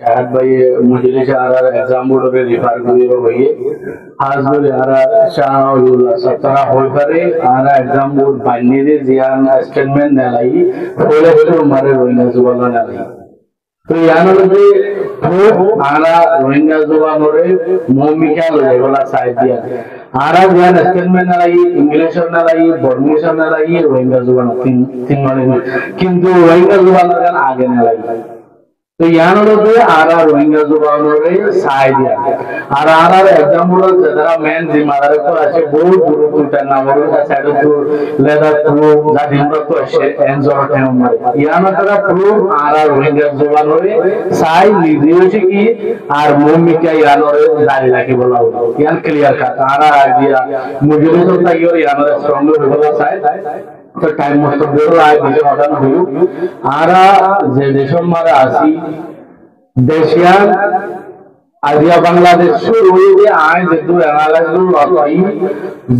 यार भाई मुझे चारा एग्जाम बोर्ड रे रिफर करियो भाई आज बोले यार शाह 17 होय पारे आरा एग्जाम बोर्ड बाइने दे जियान स्टेटमेंट नालाई बोले तो मारे रोइना जुबान नालाई तो यान लगे तो आरा रोइंगा जुबान रे मोमिका लगे बोला साइड दिया आरा जियान स्टेटमेंट नालाई इंग्लिश नालाई बर्मिश नालाई रोइंगा जुबान तीन तीन माने किंतु रोइंगा जुबान का आगे नालाई तो यान लोग आरा रोहिंग्या जुबानोरे साय दिया आरा एग्जाम बोलो जरा मेन जिम्मेदारी को अच्छे बहुत बुरो कुटा ना बोलो का साइड तो लेदा तो जादिन तो एंजॉय करने में यान तरा प्रूव आरा रोहिंग्या जुबानोरे साय निदियो से की आर मुम्मी क्या यानोरे जारी लाके बोला यान क्लियर का आरा दिया मुझे तो लगता है यान स्ट्रांग बोला साय तो टाइम मस्त बेरो आए दिले मदन हुई आरा जे देशम मारे आसी देशियान आजिया बांग्लादेश शुरू हुई जे आए जदू एनालाइज लतई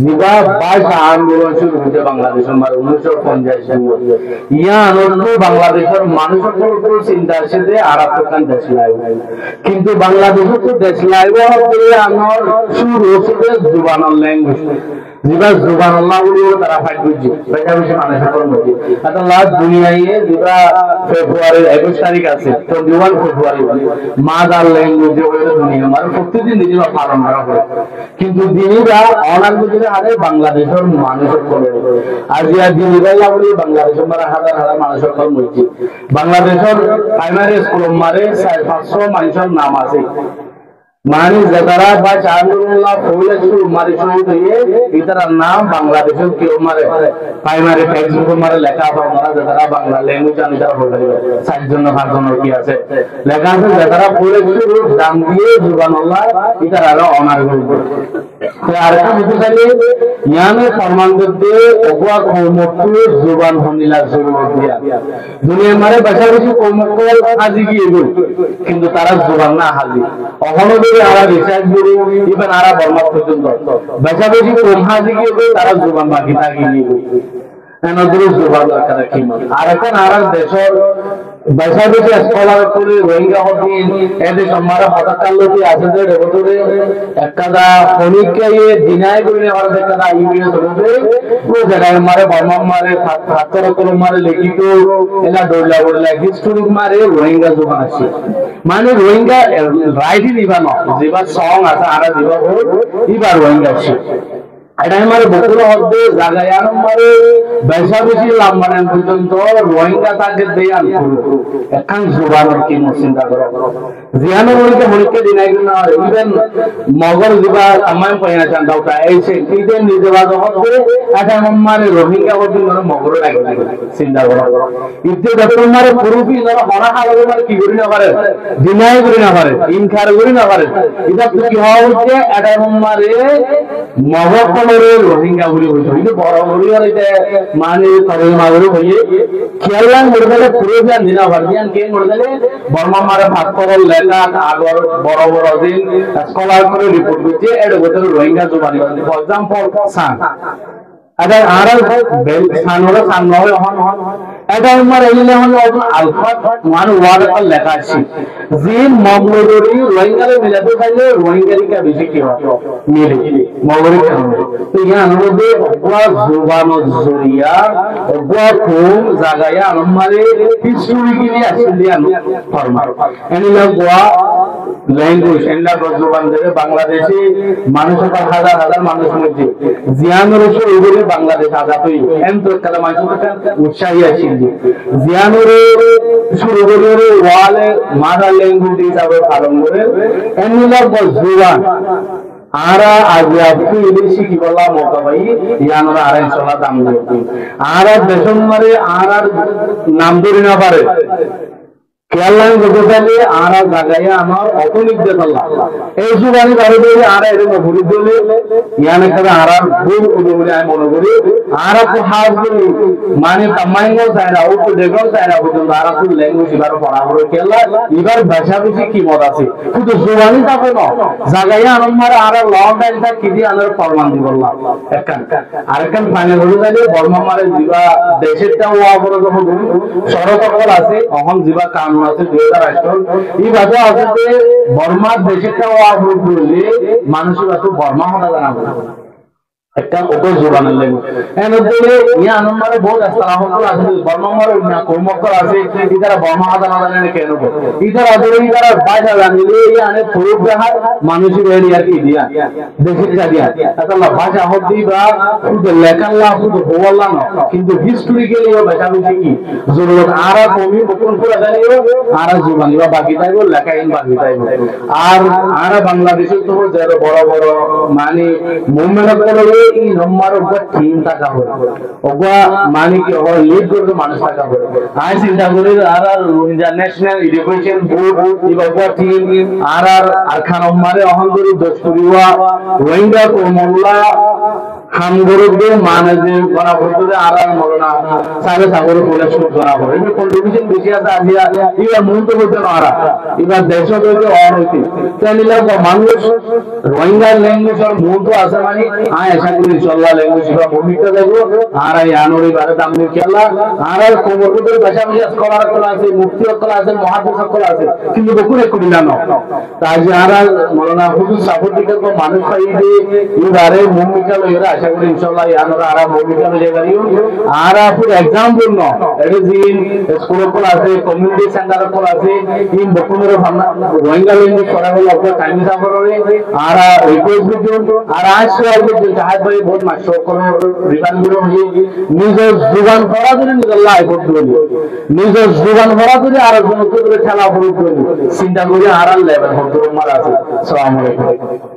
जिबा 22 आंदोलन शुरू हुई बांग्लादेश मारे 1950 ইয়া আনন্দ বাংলাদেশের মানুষের উপর চিন্তা আছে যে আরব প্রকান দেশ লাইব কিন্তু বাংলাদেশে তো দেশ লাইব হবে আমার শুরু হচ্ছে জুবানাল ল্যাঙ্গুয়েজ जिबा जुबान अल्लाह बोलियो तारा फाइट बुझी बेटा बेशे माने सकल मति आता लास्ट दुनियाये जिबा फेब्रुआरी 21 तारिख আছে 21 ফেব্রুয়ারি মাদার ল্যাঙ্গুয়েজ হইলো দুনিয়া মানে প্রতিদিন নিজেরা পালন করা হয় কিন্তু দিনীরা অনাগত হারে বাংলাদেশের মানুষের করে আজিয়া দিনীরা বলি বাংলাদেশের মারা হাজার হাজার মানুষের কম হইছে বাংলাদেশের প্রাইমারি স্কুল মারে 500 মানুষের নাম আছে मानी जगरा बा चांदुल्ला फूले शुरू मारी शुरू तो ये इधर नाम बांग्लादेश के उम्र है प्राइमरी टेक्स्ट बुक मारे लेखा पर हमारा जगरा बांग्ला लैंग्वेज आने इधर हो गई है साइड जोन हाथ जोन की ऐसे लेखा से जगरा फूले शुरू दाम दिए जुबानुल्ला इधर आ रहा ऑनर गुल तो यार का मुझे चलिए यहाँ में फरमान देते ओगवा कोमोटू जुबान होनीला शुरू हो गया दुनिया हमारे बच्चा बच्ची कोमोटू हाजी की एगो किंतु तारा जुबान ना हाजी अहमद आरा রিসার্চ গুরু ইভেন আরা বর্মা পর্যন্ত বেশাবেশি কোমহাজি গিয়ে তারা জুবান বাকি থাকি নিয়ে এনদুরু জুবান দরকার কি আর এখন আরা দেশের বেশাবেশি স্কলার করে রোহিঙ্গা হদিন এদের সম্মারা হতাকাল্লতি আছে যে রেবতরে একদা ফনিকে এই দিনাই করে আর একদা ইউএস হবে পুরো জায়গায় মারে বর্মা মারে ফাতর করে মারে লিখিত এলা ডোলা বড়লা হিস্টোরি মারে রোহিঙ্গা জুবান আছে মানে রোহিঙ্গা রাইটই দিবা না যেবা সং আছে আরা দিবা ইবা রোহিঙ্গা আছে এটা আমারে বকুল হদ্দে জায়গায় আমারে বেশাবেশি লাম্বানান পর্যন্ত রোহিঙ্গা তাকে দেয়ান এখন জুবানের কি চিন্তা করো জিয়ানো বলতে হরিকে দিনাই না ইভেন মগর দিবা আমায় পয়না চান্দাউটা এইছে কিতে নিজেবা হদ্দে এটা আমারে রোহিঙ্গা হদ্দে মগর লাগে চিন্তা করো ইতে তোমারে পুরুপি না হরা হালে মানে কি করি না পারে দিনাই করি না পারে ইনকার করি না পারে এটা কি হওয়া হচ্ছে এটা আমারে মগর रोहिंग्या बोली हुई तो बड़ा बोली और इधर माने तमिल मागुरु हुई केरला मुर्दले पूरे भी अंधेरा वर्दियान के मुर्दले बर्मा मारे फाटकोल लेला आगर बड़ा बड़ा दिन स्कॉलर को रिपोर्ट किए एड बोतल रोहिंग्या जो बारी फॉर एग्जांपल सान अगर आरल बेल सानोरा सानोरे हन এটা আমার এলিলে হলো আলফা ওয়ান ওয়ার্ড पर লেখা আছে যে মগলদরি রোহিঙ্গারে মিলাতে চাইলে রোহিঙ্গারিকা বেশি কি হয় মিলে মগলদরি তো ইয়া অনুরোধে অগwa জুবান জরিয়া অগwa কোন জায়গায় আমারে হিস্টোরি কি নিয়ে আসলিয়ান ফরমাল এনিলা গোয়া ল্যাঙ্গুয়েজ এন্ডা জুবান দেবে বাংলাদেশে মানুষের হাজার হাজার মানুষ মধ্যে জিয়ানের উপরে বাংলাদেশ আজাদ হই এত কালা মানুষের উৎসাহী আছে জিয়ানুরে শুরু করে ওয়ালে মাদার ল্যাঙ্গুয়েজ হিসাবে পালন করে এনিলা জুবান आरा आजिया फिलिसी की बोला मौका भाई यानरा आरा इंशाल्लाह दाम दे आरा देशम मारे आरा नाम धरे ना पारे केरला गोटाले आरा জায়গায় আমার অপনিক দেখালা এই সুবানি ভারতে আরা এর মফুরি দিলে ইয়ানে করে আরা ভুল উদুরে আমি মনে করি আরা তো হাজ করি মানে তামাইঙ্গো চাইরা ও তো দেখো চাইরা পর্যন্ত আরা তো ল্যাঙ্গুয়েজ এবার পড়া হলো কেরলা এবার ভাষা বেশি কি মত আছে শুধু সুবানি থাকে না জায়গায় আমার আরা লং টাইমটা কি দিয়ে আনার ফরমান দি বললাম একখান আরেকখান ফাইনাল হলো যাবে বর্মা মারে জিবা দেশেরটা ও অবরোধ হলো শরত কল আছে অহম জিবা কাম আছে 2008 এই বাজে আছে যে বর্মা দেশেটা আবুল বলে মানুষের বাতো বর্মা হতা জানাবো একটা ওপর জোরানের লেগে এনে দিলে ইয়া নম্বরে বহুত আসসালামু আলাইকুম বর্মা মার না কর্মকর আছে ইদারা বর্মা হতা না জানে কেন ইদারা আদরে ইদারা বাইরে জানিলে ইয়ানে পুরুষ দেহার মানুষের এরিয়া কি দিয়া দেশের দিয়া আল্লাহ ভাষা হদি বা শুধু লেখাল্লাহ শুধু হওয়াল্লাহ না কিন্তু হিস্টোরিক্যালি ও ভাষা বুঝি কি জরুরত আরা কমি বকুন করে জানিও আরা জীবন বা বাকি তাইবো লেখাইন বাকি তাইবো আর আরা বাংলাদেশের তো যারা বড় বড় মানে মুভমেন্ট করে এই নম্বর উপর টিম টাকা হয় ওগা মানে কি ওরা লিড করতে মানুষ টাকা হয় আই চিন্তা করি আর রোহিঙ্গা ন্যাশনাল এডুকেশন বোর্ড ইবাগা টিম আর খান নম্বরে অহংকরি দস্তরিওয়া রোহিঙ্গা কোমল্লা হামগরুদের মানে যে করা করতে আর মরনা সারে সাগর বলে শুরু করা হয় এই কন্ট্রিবিউশন বেশি আছে আজিয়া এবার মূলত বলতে না এবার দেশ থেকে অনৈতিক তাইলে মানুষ রোহিঙ্গা ল্যাঙ্গুয়েজ আর মূলত আছে মানে আশা করি ইনশাআল্লাহ ল্যাঙ্গুয়েজ বা ভূমিকা দেব আর ইয়ানুরি বারে দামনি খেলা আর কোমরদের ভাষা ভাষা স্কলার কলা আছে মুফতি কলা আছে মহাদিস কলা আছে কিন্তু বকুরে করিলা না তাই আর মরনা হুজুর সাপোর্ট দিকে তো মানুষ পাইবে এবারে ভূমিকা লইরা আশা করি ইনশাআল্লাহ ইয়ানুরা আর ভূমিকা লইয়া গাড়িও আর পুরো एग्जांपल ন এটা জিন স্কুল কলা আছে কমিউনিটি সেন্টার কলা আছে ইন বকুরে ভাবনা রোহিঙ্গা ল্যাঙ্গুয়েজ করা হলো আপনার টাইম সাফারে আর রিকোয়েস্ট ভিডিও আর আজকে জাহাজ ভাই বহুত মাসো কোন রিটার্ন গুলো হই নিজের জীবন ভরা ধরে আল্লাহ করতে বলি নিজের জীবন ভরা ধরে আর কোন করে খেলা শুরু করবে চিন্তা করে আর লেভেল হতে মারা আছে আসসালামু আলাইকুম